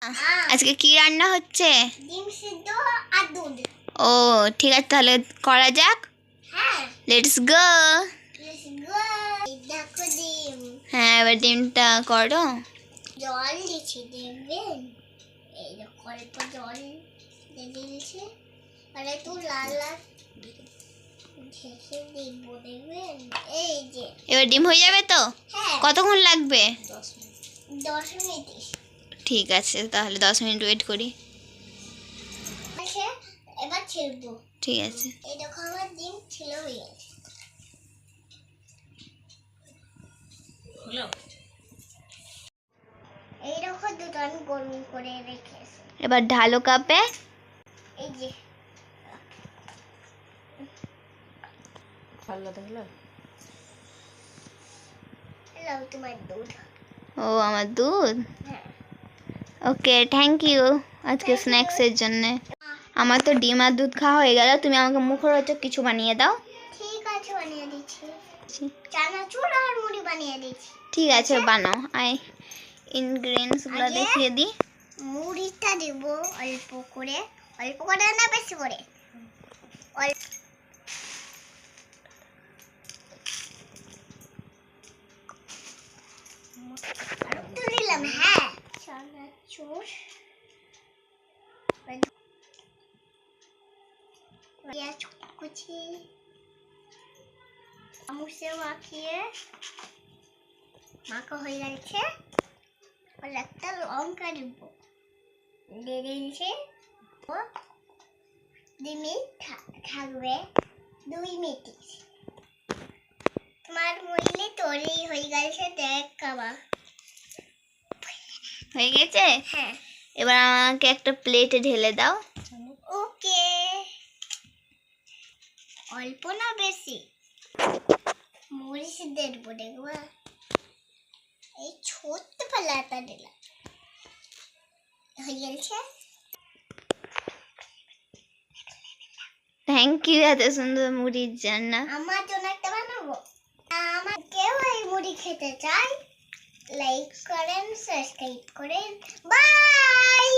আজকে কি রান্না হচ্ছে? ডিম সিদ্ধ আর দুধ। ও ঠিক আছে, তাহলে করা যাক। হ্যাঁ, লেটস গো। Let's go. দেখো ডিম। হ্যাঁ, এবার ডিমটা করো। জল দিচ্ছি, দেখবেন এই দেখো অল্প জল দিয়ে দিয়েছি, আর একটু লাল লাল ঢেকে দেখবো, দেখবেন এই যে এবার ডিম হয়ে যাবে তো? হ্যাঁ, কতক্ষণ লাগবে? 10 মিনিট। ঠিক আছে, তাহলে 10 মিনিট ওয়েট করি। আছে, এবার ছিলবো। ঠিক আছে। এই দেখো আমার ডিম ছিল হয়ে গেছে। এই দেখো দুটো আমি গরম করে রেখেছি। এবার ঢালো কাপে। এই যে লাও তোমার দুধ। ও আমার দুধ। হ্যাঁ, ওকে, থ্যাংক ইউ আজকে স্ন্যাক্সের জন্য। আমার তো ডিম আর দুধ খাওয়া হয়ে গেল, তুমি আমাকে মুখরোচক কিছু বানিয়ে দাও। ঠিক আছে, বানিয়ে দিচ্ছি। চানাচুর আর মুড়ি বানিয়ে দিচ্ছি। ঠিক আছে, বানাও। ইনগ্রেডিয়েন্টসগুলো আগে দেখিয়ে দিই। মুড়িটা দেব অল্প করে, অল্প করে না বেশি করে, একটু দিলাম। হ্যাঁ, চানাচুর পেঁয়াজ কুচি চামচে মাখিয়ে মাখা হয়ে গেছে। একটা লঙ্কা দিব, দিয়ে দিয়েছি। 2 মিনিট থাকবে, 2 মিনিট। তোমার মুড়ি তৈরি হয়ে গেছে, দেখ খাবা। হয়ে গেছে? হ্যাঁ, এবার আমাকে একটা প্লেটে ঢেলে দাও। ওকে। অল্প না বেশি মরিচ দেবো, দেখবা এই ছোট্ট পালাটা দিলাম, হয়ে গেছে। থ্যাংক ইউ এত সুন্দর মুড়ির জন্য। আমার জন্য একটা বানাবো। আমার কেউ এই মুড়ি খেতে চায়, লাইক করেন, সাবস্ক্রাইব করেন। বাই।